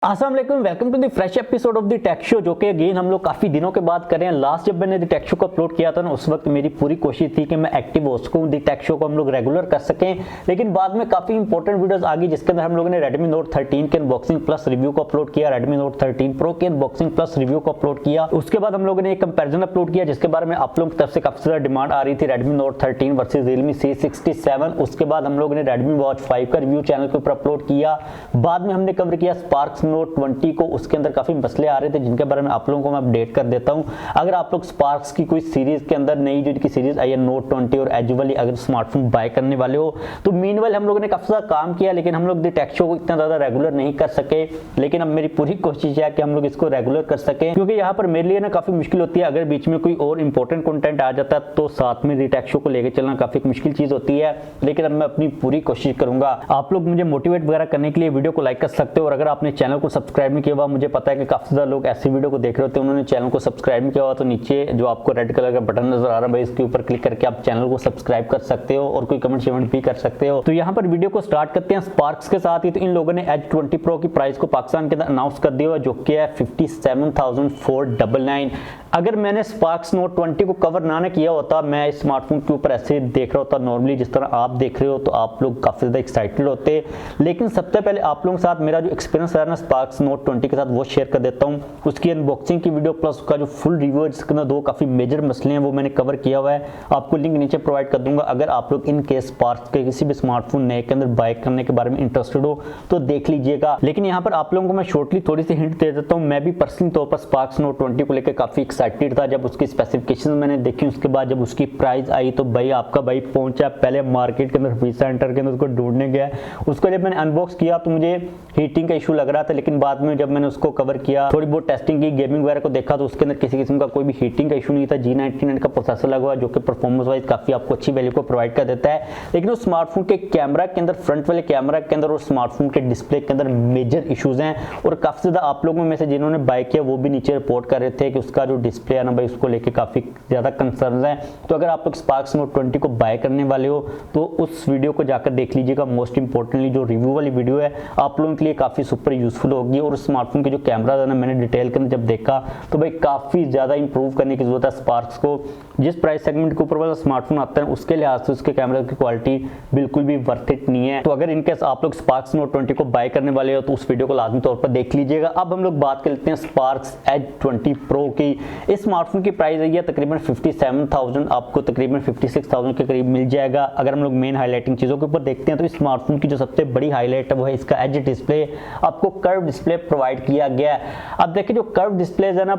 अस्सलाम वालेकुम, welcome to the fresh episode of the tech show, जो कि अगेन हम लोग काफ़ी दिनों के बाद कर रहे हैं। लास्ट जब मैंने द टेक शो को अपलोड किया था ना, उस वक्त मेरी पूरी कोशिश थी कि मैं एक्टिव हो सकूं, द टेक शो को हम लोग रेगुलर कर सकें। लेकिन बाद में काफ़ी इंपॉर्टेंट वीडियोस आ गई, जिसके अंदर हम लोगों ने Redmi Note 13 के अनबॉक्सिंग प्लस रिव्यू को अपलोड किया, Redmi Note 13 Pro के अनबॉक्सिंग प्लस रिव्यू को अपलोड किया। उसके बाद हम लोगों ने एक कंपेरिजन अपलोड किया, जिसके बारे में आप लोगों की तरफ से काफ़ी ज़्यादा डिमांड आ रही थी, Redmi Note 13 versus Realme C67। उसके बाद हम लोगों ने Redmi Watch 5 का रिव्यू चैनल के ऊपर अपलोड किया। बाद में हमने कवर किया Spark Note 20 को, उसके अंदर काफी मसले आ रहे थे, जिनके बारे में आप लोगों को मैं अपडेट कर देता हूं। अगर आप लोग स्पार्क्स की कोई सीरीज के अंदर नई जो की सीरीज आई है Note 20 और एज वाली, अगर स्मार्टफोन बाय करने वाले हो तो मीनवाइल हम लोगों ने काफी ज्यादा काम किया, लेकिन हम लोग द टेक शो को इतना ज्यादा रेगुलर नहीं कर सके। लेकिन अब मेरी पूरी कोशिश है कि हम लोग इसको रेगुलर कर सके, क्योंकि यहाँ पर मेरे लिए ना काफी मुश्किल होती है। अगर बीच में कोई और इंपॉर्टेंट कंटेंट आ जाता है तो साथ में द टेक शो को लेकर चलना काफी मुश्किल चीज होती है। लेकिन अब मैं अपनी पूरी कोशिश करूंगा। आप लोग मुझे मोटिवेट वगैरह करने के लिए वीडियो को लाइक कर सकते हो, और अगर आपने चैनल को सब्सक्राइब नहीं किया हुआ, मुझे पता है कि काफी ज्यादा लोग ऐसी वीडियो को देख रहे होते हैं, उन्होंने चैनल को सब्सक्राइब नहीं किया हुआ, तो नीचे जो आपको रेड कलर का बटन नजर आ रहा है भाई, इसके ऊपर क्लिक करके आप चैनल को सब्सक्राइब कर सकते हो और कोई कमेंट शेमेंट भी कर सकते हो। तो यहाँ पर वीडियो को स्टार्ट करते हैं स्पार्क्स के साथ ही। तो इन लोगों ने एज 20 प्रो की प्राइस को पाकिस्तान के अंदर अनाउंस कर दिया हुआ, जो कि है 57,499। अगर मैंने स्पार्क्स नोट 20 को कवर ना किया होता, मैं इस स्मार्टफोन के ऊपर ऐसे देख रहा होता नॉर्मली जिस तरह आप देख रहे हो, तो आप लोग काफी ज्यादा एक्साइटेड होते। लेकिन सबसे पहले आप लोगों के साथ मेरा जो एक्सपीरियंस है ना स्पार्क्स नोट 20 के साथ, वो शेयर कर देता हूँ। उसकी अनबॉक्सिंग की वीडियो प्लस उसका जो फुल रिव्यू है, जिसके अंदर दो काफी मेजर मसले हैं, वो मैंने कवर किया हुआ है। आपको लिंक नीचे प्रोवाइड कर दूंगा। अगर आप लोग इन केस स्पार्क्स के किसी भी स्मार्टफोन नए के अंदर बाय करने के बारे में इंटरेस्टेड हो तो देख लीजिएगा। लेकिन यहाँ पर आप लोगों को मैं शॉर्टली थोड़ी सी हिंट दे देता हूँ। मैं भी पर्सनली तौर पर स्पार्क्स नोट 20 को लेकर काफी एक्साइटेड था। जब उसकी स्पेसिफिकेशन मैंने देखी, उसके बाद जब उसकी प्राइस आई, तो भाई आपका भाई पहुंचा पहले मार्केट के अंदर, फ्री सेंटर के अंदर उसको ढूंढने गया। उसको जब मैंने अनबॉक्स किया तो मुझे हीटिंग का इशू लग रहा था, लेकिन बाद में जब मैंने उसको कवर किया, थोड़ी बहुत टेस्टिंग की, गेमिंग वगैरह को देखा, तो उसके अंदर किसी किस्म का कोई भी हीटिंग का इशू नहीं था। G99 का प्रोसेसर लगा हुआ, जो कि परफॉर्मेंस वाइज काफी आपको अच्छी वैल्यू को प्रोवाइड कर देता है। लेकिन उस स्मार्टफोन के कैमरा के अंदर, फ्रंट वाले कैमरा के अंदर और स्मार्टफोन के डिस्प्ले के अंदर मेजर इश्यूज हैं, और काफी ज्यादा आप लोगों में से जिन्होंने बाय किया वो भी नीचे रिपोर्ट कर रहे थे कि उसका जो डिस्प्ले है ना भाई, उसको लेके काफी ज्यादा कंसर्न है। तो अगर आप लोग स्पार्क्स नोट 20 को बाय करने वाले हो तो उस वीडियो को जाकर देख लीजिएगा। मोस्ट इंपॉर्टेंटली जो रिव्यू वाली वीडियो है आप लोगों के लिए काफी सुपर यूजफुल होगी। और स्मार्टफोन के जो कैमरा है ना, मैंने डिटेल के अंदर जब देखा तो भाई काफी ज्यादा इंप्रूव करने की जरूरत है स्पार्क्स को। जिस प्राइस सेगमेंट के ऊपर वाला स्मार्टफोन आता है उसके लिहाज से उसके कैमरा की क्वालिटी बिल्कुल भी वर्थ इट नहीं है। तो अगर इनकेस आप लोग स्पार्क्स नोट 20 को बाय करने वाले हो तो उस वीडियो को लाजमी तौर पर देख लीजिएगा। अब हम लोग बात कर लेते हैं स्पार्क्स एज 20 प्रो की। इस स्मार्टफोन की प्राइस है तकरीबन 57,000, आपको तकरीबन 56,000 के करीब मिल जाएगा। अगर हम लोग मेन हाईलाइटिंग चीजों के ऊपर देखते हैं तो इस स्मार्टफोन की जो सबसे बड़ी हाईलाइट है वो है इसका एज डिस्प्ले। आपको कर्व डिस्प्ले प्रोवाइड किया गया है। अब देखिए जो कर्व डिस्प्ले है ना,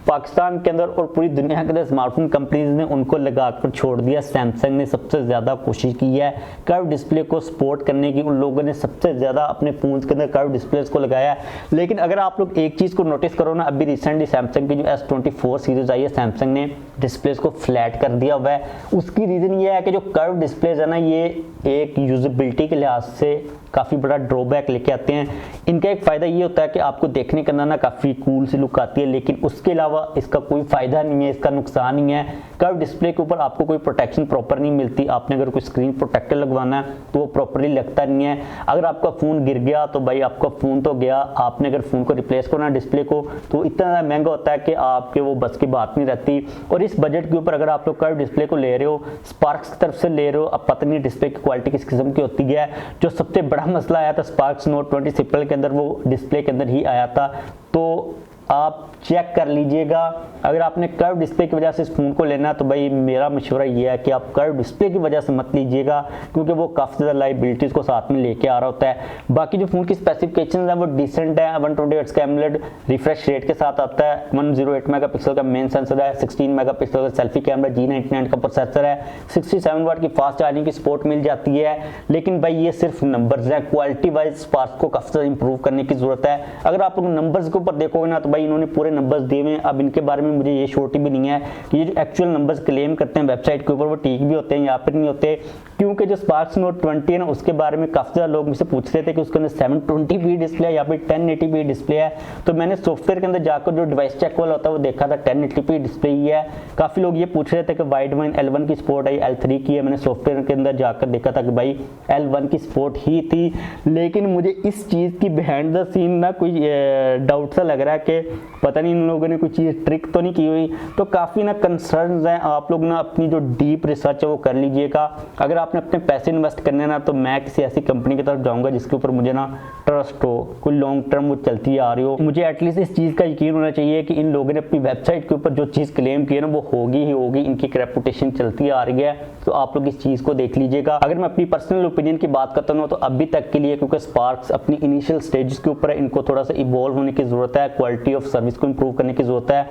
पाकिस्तान के अंदर और पूरी दुनिया के अंदर स्मार्टफोन कंपनीज ने उनको लगाकर छोड़ दिया। सैमसंग ने सबसे ज्यादा कोशिश की है कर्व डिस्प्ले को सपोर्ट करने की, उन लोगों ने सबसे ज्यादा अपने फोन्स के अंदर कर्व डिस्प्लेस को लगाया है। लेकिन अगर आप लोग एक चीज को नोटिस करो ना, अभी रिसेंटली सैमसंग की जो S24 सीरीज आई है, सैमसंग ने डिस्प्लेस को फ्लैट कर दिया हुआ है। उसकी रीजन ये है कि जो कर्व डिस्प्लेस है ना, ये एक यूजेबिलिटी के लिहाज से काफी बड़ा ड्रॉबैक लेके आते हैं। इनका एक फायदा ये होता है कि आपको देखने के अंदर ना काफी कूल सी लुक आती है, लेकिन उसके अलावा इसका कोई फायदा नहीं है, इसका नुकसान ही है। कर्व डिस्प्ले के ऊपर आपको कोई प्रोटेक्शन प्रॉपर नहीं मिलती। आपने अगर कोई स्क्रीन प्रोटेक्टर लगवाना है तो वो प्रॉपरली लगता नहीं है। अगर आपका फोन गिर गया तो भाई आपका फोन तो गया, आपने अगर फोन को रिप्लेस करना डिस्प्ले को तो इतना महंगा होता है कि आपके वो बस की बात नहीं रहती। और इस बजट के ऊपर अगर आप लोग कर्व डिस्प्ले को ले रहे हो, स्पार्क्स की तरफ से ले रहे हो, अब पता नहीं डिस्प्ले की क्वालिटी किस किस्म की होती है। जो सबसे बड़ा मसला आया था स्पार्क्स नोट 20 सिंपल के अंदर, वो डिस्प्ले के अंदर ही आया था। तो आप चेक कर लीजिएगा। अगर आपने कर्व डिस्प्ले की वजह से इस फोन को लेना तो भाई मेरा मशवरा ये है कि आप कर्व डिस्प्ले की वजह से मत लीजिएगा, क्योंकि वो काफी ज्यादा लाइबिलिटीज को साथ में लेके आ रहा होता है। बाकी जो फोन की स्पेसिफिकेशंस है वो डिसेंट है। 120 हर्ट्ज का एमोलेड रिफ्रेश रेट के साथ आता है। 108 मेगापिक्सल का मेन सेंसर है, 16 मेगापिक्सल का सेल्फी कैमरा, G99 का प्रोसेसर है, 67 वाट की फास्ट चार्जिंग की सपोर्ट मिल जाती है। लेकिन भाई ये सिर्फ नंबर्स है, क्वालिटी वाइज स्पार्क्स को काफी ज्यादा इंप्रूव करने की जरूरत है। अगर आप लोग नंबर्स के ऊपर देखोगे ना तो भाई इन्होंने पूरे नंबर्स दिए हुए हैं। अब इनके बारे में मुझे ये श्योरिटी भी नहीं है कि ये जो एक्चुअल नंबर्स क्लेम करते हैं वेबसाइट के ऊपर वो ठीक भी होते हैं या फिर नहीं होते, क्योंकि जो स्पार्क्स नोट 20 है ना उसके बारे में काफ़ी ज़्यादा लोग मुझसे पूछ रहे थे कि उसके अंदर 720p डिस्प्ले है या फिर 1080p डिस्प्ले है। तो मैंने सॉफ्टवेयर के अंदर जाकर जो डिवाइस चेक वाला होता है वो देखा था 1080p डिस्प्ले ही है। काफ़ी लोग ये पूछ रहे थे कि वाइड वाइन L1 की सपोर्ट है, L3 की है। मैंने सॉफ्टवेयर के अंदर जाकर देखा था कि भाई L1 की सपोर्ट ही थी, लेकिन मुझे इस चीज़ की बिहाइंड द सीन ना कोई डाउट सा लग रहा है कि पता नहीं इन लोगों ने कोई चीज़ ट्रिक तो नहीं की हुई। तो काफ़ी ना कंसर्न्स हैं, आप लोग ना अपनी जो डीप रिसर्च है वो कर लीजिएगा। अगर आपने अपने पैसे इन्वेस्ट करने ना तो मैं किसी ऐसी कंपनी की तरफ जाऊंगा जिसके ऊपर मुझे ना ट्रस्ट हो, कोई लॉन्ग टर्म वो चलती आ रही हो। मुझे एटलीस्ट इस चीज़ का यकीन होना चाहिए कि इन लोगों ने अपनी वेबसाइट के ऊपर जो चीज़ क्लेम की है ना वो होगी ही होगी, इनकी एक रेपुटेशन चलती आ रही है। तो आप लोग इस चीज़ को देख लीजिएगा। अगर मैं अपनी पर्सनल ओपिनियन की बात करता हूँ तो अभी तक के लिए, क्योंकि स्पार्क्स अपनी इनिशियल स्टेजेस के ऊपर है, इनको थोड़ा सा इवॉल्व होने की ज़रूरत है, क्वालिटी ऑफ सर्विस को इम्प्रूव करने की ज़रूरत है,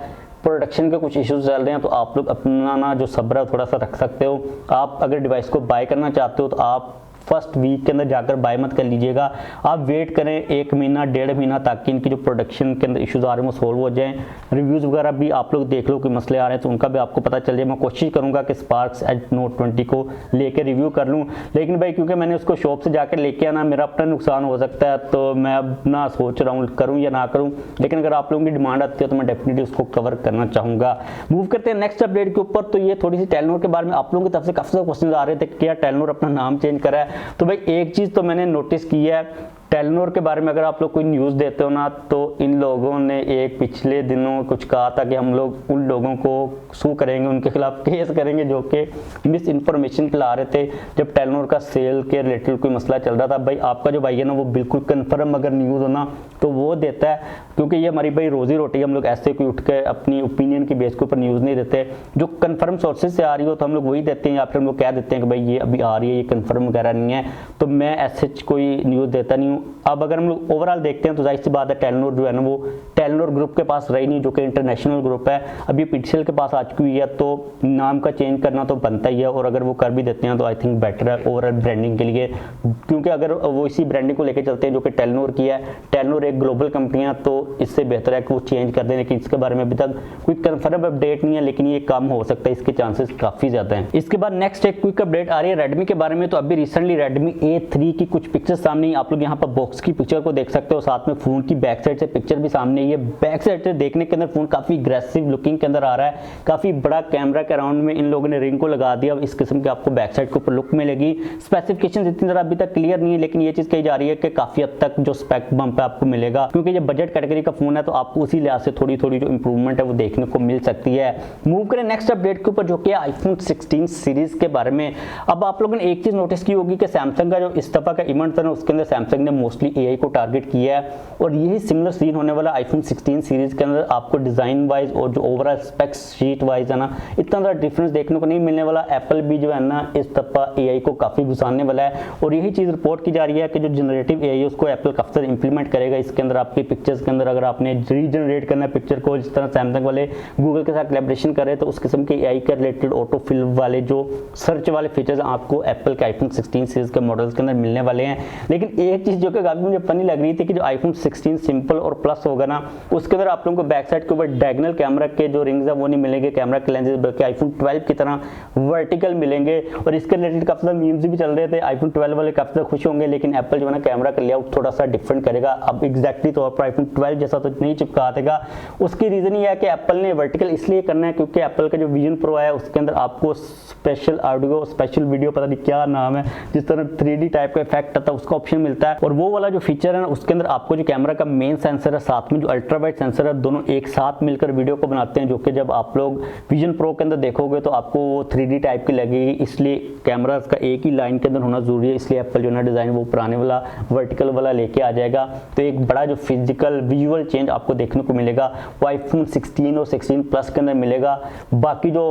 प्रोडक्शन के कुछ इश्यूज चल रहे हैं। तो आप लोग अपना ना जो सब्र है थोड़ा सा रख सकते हो। आप अगर डिवाइस को बाय करना चाहते हो तो आप फर्स्ट वीक के अंदर जाकर बाय मत कर लीजिएगा, आप वेट करें 1 महीना 1.5 महीना ताकि इनकी जो प्रोडक्शन के अंदर इश्यूज आ रहे हैं वो सोल्व हो जाएं। रिव्यूज़ वगैरह भी आप लोग देख लो कि मसले आ रहे हैं तो उनका भी आपको पता चल जाए। मैं कोशिश करूंगा कि स्पार्क्स नोट 20 को लेके रिव्यू कर लूं, लेकिन भाई क्योंकि मैंने उसको शॉप से जाकर लेके आना, मेरा अपना नुकसान हो सकता है, तो मैं अब ना सोच रहा हूँ करूँ या ना करूँ। लेकिन अगर आप लोगों की डिमांड आती है तो मैं डेफिनेटली उसको कवर करना चाहूँगा। मूव करते हैं नेक्स्ट अपडेट के ऊपर। तो ये थोड़ी सी टेलनोर के बारे में आप लोगों की तरफ से काफ़ी सारे क्वेश्चन आ रहे थे, क्या टेलनोर अपना नाम चेंज करा है। तो भाई एक चीज़ तो मैंने नोटिस की है, टेलनोर के बारे में अगर आप लोग कोई न्यूज़ देते हो ना तो इन लोगों ने एक पिछले दिनों कुछ कहा था कि हम लोग उन लोगों को सू करेंगे, उनके खिलाफ केस करेंगे जो कि मिस इन्फॉर्मेशन फैला रहे थे जब टेलनोर का सेल के रिलेटेड कोई मसला चल रहा था। भाई आपका जो भाई है ना वो बिल्कुल कन्फर्म अगर न्यूज़ हो ना तो वो देता है, क्योंकि ये हमारी भाई रोजी रोटी, हम लोग ऐसे कोई उठ के अपनी ओपिनियन की बेस के ऊपर न्यूज़ नहीं देते। जो कन्फर्म सोर्सेज से आ रही हो तो हम लोग वही देते हैं, या फिर हम लोग कह देते हैं कि भाई ये अभी आ रही है, ये कन्फर्म वगैरह नहीं है। तो मैं ऐसे कोई न्यूज़ देता नहीं हूँ। अब अगर हम लोग ओवरऑल देखते हैं तो जाहिर सी बात है टेलनोर जो है ना वो टेलनोर ग्रुप के पास रही नहीं, जो कि इंटरनेशनल ग्रुप है, अभी पीटीसीएल के पास आ चुकी हुई है। तो नाम का चेंज करना तो बनता ही है, और अगर वो कर भी देते हैं तो आई थिंक बेटर है ओवरऑल ब्रांडिंग के लिए, क्योंकि अगर वो इसी ब्रांडिंग को लेकर चलते हैं जो कि टेलनोर की है, टेलनोर एक ग्लोबल कंपनी है, तो इससे बेहतर है कि वो चेंज कर दें। लेकिन इसके बारे में अभी तक कोई कन्फर्म अपडेट नहीं है, लेकिन ये कम हो सकता है, इसके चांसेस काफ़ी ज़्यादा हैं। इसके बाद नेक्स्ट एक क्विक अपडेट आ रही है रेडमी के बारे में। तो अभी रिसेंटली रेडमी A3 की कुछ पिक्चर्स सामने, आप लोग यहाँ पर बॉक्स की पिक्चर को देख सकते हो, साथ में फोन की बैक साइड से पिक्चर भी सामने ही है। बैक साइड से देखने के अंदर फोन काफी अग्रेसिव लुकिंग के अंदर आ रहा है, काफी बड़ा कैमरा के अराउंड में इन लोगों ने रिंग को लगा दिया। इस किस्म की आपको बैक साइड के ऊपर लुक मिलेगी। स्पेसिफिकेशन इतनी ज़्यादा अभी तक क्लियर नहीं है, लेकिन ये चीज़ कही जा रही है कि काफी हद तक जो स्पेक बम्प है आपको मिलेगा, क्योंकि ये बजट कैटेगरी का फोन है तो आपको उसी लिहाज से थोड़ी थोड़ी जो इंप्रूवमेंट है वो देखने को मिल सकती है। मूव करें नेक्स्ट अपडेट के ऊपर जो कि आईफोन 16 सीरीज के बारे में। अब आप लोगों ने एक चीज नोटिस की होगी कि सैमसंग का जो इस दफा का इवेंट था ना उसके अंदर सैमसंग ने मोस्टली एआई को टारगेट किया है, और यही सिमिलर सीन होने वाला आईफोन 16 सीरीज के अंदर। आपको डिजाइन वाइज और जो ओवरऑल स्पेक्स शीट वाइज है ना इतना ज़्यादा डिफरेंस देखने को नहीं मिलने वाला। एप्पल भी जो है ना इस दफा एआई को काफ़ी घुसाने वाला है, और यही चीज़ रिपोर्ट की जा रही है कि जो जनरेटिव एआई है उसको एप्पल काफ़ी ज़्यादा इंप्लीमेंट करेगा। इसके अंदर आपकी पिक्चर्स के अंदर अगर आपने रीजनरेट करना है पिक्चर को, जिस तरह सैमसंग वाले गूगल के साथ कोलैबोरेशन कर रहे हैं, तो उस किस्म के एआई के रिलेटेड ऑटो फिल वाले जो सर्च वाले फीचर्स आपको एप्पल के आईफोन 16 सीरीज के मॉडल्स के अंदर मिलने वाले हैं। लेकिन एक चीज़ जो कि काफ़ी मुझे फनी लग रही थी कि जो आईफोन 16 सिंपल और प्लस होगा ना उसके अंदर आप लोगों को बैक साइड के ऊपर डायगोनल कैमरा के जो रिंग्स है वो नहीं मिलेंगे, कैमरा के लेंसेज, बल्कि आईफोन 12 की तरह वर्टिकल मिलेंगे। और इसके रिलेटेड काफ़ी सारे मीम्स भी चल रहे थे, आईफोन 12 वाले काफ़ी ज़्यादा खुश होंगे, लेकिन एप्पल जो है ना कैमरा का लेआउट थोड़ा सा डिफरेंट करेगा। अब एग्जैक्टली तौर पर आईफोन 12 जैसा तो नहीं चिपका देगा। उसकी रीज़न ये है कि एप्पल ने वर्टिकल इसलिए करना है क्योंकि एप्पल का जो विजन प्रो है उसके अंदर आपको स्पेशल ऑडियो, स्पेशल वीडियो, पता नहीं क्या नाम है, जिस तरह 3D टाइप का इफेक्ट आता है उसका ऑप्शन मिलता है। और वो वाला जो फीचर है ना उसके अंदर आपको जो कैमरा का मेन सेंसर है साथ में जो अल्ट्रा वाइड सेंसर है, दोनों एक साथ मिलकर वीडियो को बनाते हैं, जो कि जब आप लोग विजन प्रो के अंदर देखोगे तो आपको वो 3D टाइप की लगेगी। इसलिए कैमरा का एक ही लाइन के अंदर होना जरूरी है, इसलिए एप्पल जो है डिज़ाइन वो पुराने वाला वर्टिकल वाला लेके आ जाएगा। तो एक बड़ा जो फिजिकल विजुअल चेंज आपको देखने को मिलेगा वो आईफोन 16 और 16 प्लस के अंदर मिलेगा। बाकी जो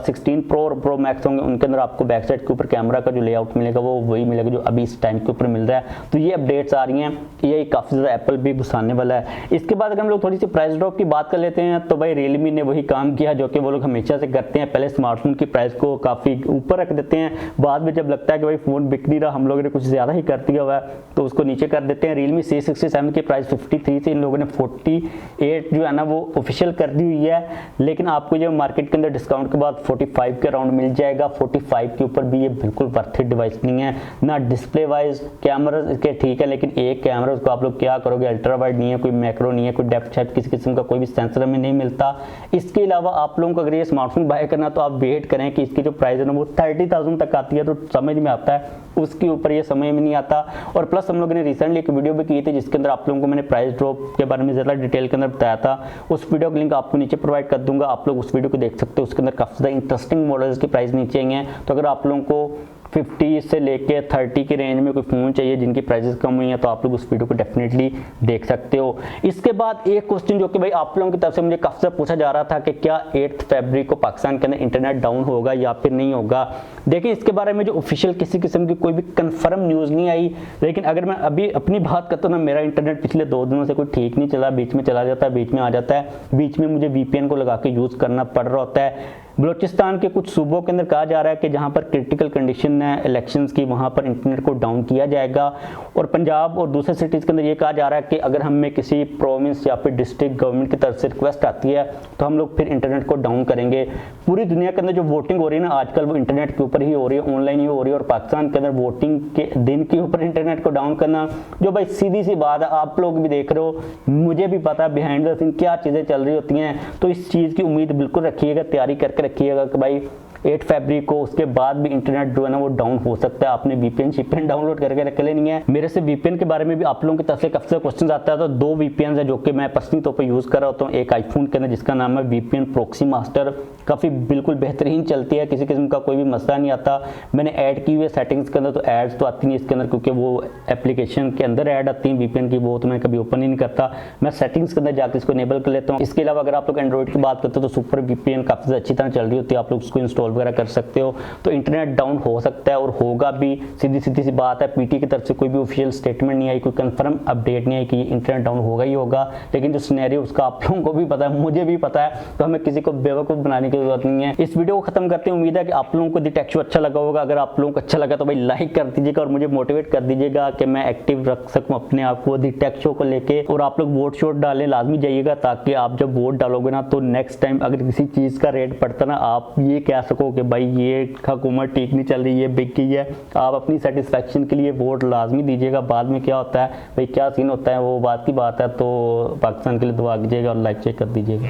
16 प्रो और प्रो मैक्स होंगे उनके अंदर आपको बैक साइड के ऊपर कैमरा का जो लेआउट मिलेगा वो वही मिलेगा जो अभी इस टाइम के ऊपर मिल रहा है। तो ये अपडेट अपडेट्स आ रही हैं, यही काफ़ी ज़्यादा एप्पल भी घुसाने वाला है। इसके बाद अगर हम लोग थोड़ी सी प्राइस ड्रॉप की बात कर लेते हैं तो भाई रियलमी ने वही काम किया जो कि वो लोग हमेशा से करते हैं, पहले स्मार्टफोन की प्राइस को काफ़ी ऊपर रख देते हैं, बाद में जब लगता है कि भाई फ़ोन बिक नहीं रहा, हम लोगों ने कुछ ज़्यादा ही कर दिया हुआ है, तो उसको नीचे कर देते हैं। रियलमी C67 की प्राइस 53 से इन लोगों ने 48 जो है ना वो ऑफिशियल कर दी हुई है, लेकिन आपको ये मार्केट के अंदर डिस्काउंट के बाद 45 के अराउंड मिल जाएगा। 45 के ऊपर भी ये बिल्कुल वर्थ इट डिवाइस नहीं है ना। डिस्प्ले वाइज कैमरा इसके ठीक है, लेकिन एक कैमरा उसको आप लोग क्या करोगे, अल्ट्रा वाइड नहीं है, कोई मैक्रो नहीं है, कोई डेप्थ शायद किसी किस्म का कोई भी सेंसर हमें नहीं मिलता। इसके अलावा आप लोगों को अगर ये स्मार्टफोन बाय करना तो आप वेट करें कि इसकी जो प्राइस है ना वो 30,000 तक आती है, तो समझ में आता है, उसके ऊपर ये समझ में नहीं आता। और प्लस हम लोगों ने रिसेंटली एक वीडियो भी की थी जिसके अंदर आप लोगों को मैंने प्राइस ड्रॉप के बारे में ज़्यादा डिटेल के अंदर बताया था, उस वीडियो का लिंक आपको नीचे प्रोवाइड कर दूंगा, आप लोग उस वीडियो को देख सकते हो। उसके अंदर काफ़ी ज़्यादा इंटरेस्टिंग मॉडल्स की प्राइस नीचे आई हैं, तो अगर आप लोगों को 50 से लेके 30 के रेंज में कोई फ़ोन चाहिए जिनकी प्राइसेस कम हुई हैं तो आप लोग उस वीडियो को डेफिनेटली देख सकते हो। इसके बाद एक क्वेश्चन जो कि भाई आप लोगों की तरफ से मुझे काफ़ी ज़्यादा पूछा जा रहा था कि क्या 8 फरवरी को पाकिस्तान के अंदर इंटरनेट डाउन होगा या फिर नहीं होगा। देखिए इसके बारे में जो ऑफिशियल किसी किस्म की कोई भी कंफर्म न्यूज़ नहीं आई, लेकिन अगर मैं अभी अपनी बात करता हूँ ना, मेरा इंटरनेट पिछले 2 दिनों से कोई ठीक नहीं चला, बीच में चला जाता है, बीच में आ जाता है, बीच में मुझे VPN को लगा के यूज़ करना पड़ रहा होता है। बलूचिस्तान के कुछ सूबों के अंदर कहा जा रहा है कि जहां पर क्रिटिकल कंडीशन है इलेक्शंस की, वहां पर इंटरनेट को डाउन किया जाएगा। और पंजाब और दूसरे सिटीज़ के अंदर ये कहा जा रहा है कि अगर हमें किसी प्रोविंस या फिर डिस्ट्रिक्ट गवर्नमेंट की तरफ से रिक्वेस्ट आती है तो हम लोग फिर इंटरनेट को डाउन करेंगे। पूरी दुनिया के अंदर जो वोटिंग हो रही है ना आजकल, वो इंटरनेट के ऊपर ही हो रही है, ऑनलाइन ही हो रही है। और पाकिस्तान के अंदर वोटिंग के दिन के ऊपर इंटरनेट को डाउन करना, जो भाई सीधी सी बात है, आप लोग भी देख रहे हो, मुझे भी पता है बिहाइंड द सीन क्या चीज़ें चल रही होती हैं। तो इस चीज़ की उम्मीद बिल्कुल रखिएगा, तैयारी करके रखिएगा कि भाई 8 फरवरी को उसके बाद भी इंटरनेट जो है ना वो डाउन हो सकता है। आपने VPN डाउनलोड करके रख लेनी है। मेरे से VPN के बारे में भी आप लोगों की तरफ से काफी क्वेश्चन आता है, तो 2 VPN है जो कि मैं पर्सनली तौर पर यूज कर रहा होता हूँ। एक आईफोन के अंदर जिसका नाम है VPN प्रॉक्सी मास्टर, काफी बिल्कुल बेहतरीन चलती है, किसी किस्म का कोई भी मसला नहीं आता। मैंने ऐड की हुई है सेटिंग्स के अंदर, तो एड्स तो आती नहीं इसके अंदर क्योंकि वो एप्लीकेशन के अंदर ऐड आती है VPN की, वो तो मैं कभी ओपन ही नहीं करता। मैं सेटिंग्स के अंदर जाकर इसको इनेबल कर लेता हूँ। इसके अलावा अगर आप लोग एंड्रॉइड की बात करते हो तो सुपर VPN काफी अच्छी तरह चल रही होती है, आप लोग उसको इंस्टॉल वगैरह कर सकते हो। तो इंटरनेट डाउन हो सकता है और होगा भी, सीधी सी बात है। PT की तरफ से कोई भी ऑफिशियल स्टेटमेंट नहीं आई, कोई कंफर्म अपडेट नहीं आई कि इंटरनेट डाउन होगा ही होगा, लेकिन जो सिनेरियो उसका आप लोगों को भी पता है, मुझे भी पता है, तो हमें किसी को बेवकूफ़ बनाने की जरूरत नहीं है। इस वीडियो को खत्म करते हैं, उम्मीद है कि आप लोगों को दी टेक शो अच्छा लगा होगा। अगर आप लोगों को अच्छा लगा तो भाई लाइक कर दीजिएगा और मुझे मोटिवेट कर दीजिएगा कि मैं एक्टिव रख सकूं अपने आप को दी टेक शो को लेके। और आप लोग वोट शोट डालें लाजमी जाइएगा, ताकि आप जब वोट डालोगे ना तो नेक्स्ट टाइम अगर किसी चीज़ का रेट पड़ता ना, आप ये कह सको कि भाई ये हुकूमत ठीक नहीं चल रही है, बिक गई है। आप अपनी सेटिस्फेक्शन के लिए वोट लाजमी दीजिएगा। बाद में क्या होता है भाई, क्या सीन होता है वो बात की बात है। तो पाकिस्तान के लिए दुआ कीजिएगा और लाइक चेक कर दीजिएगा।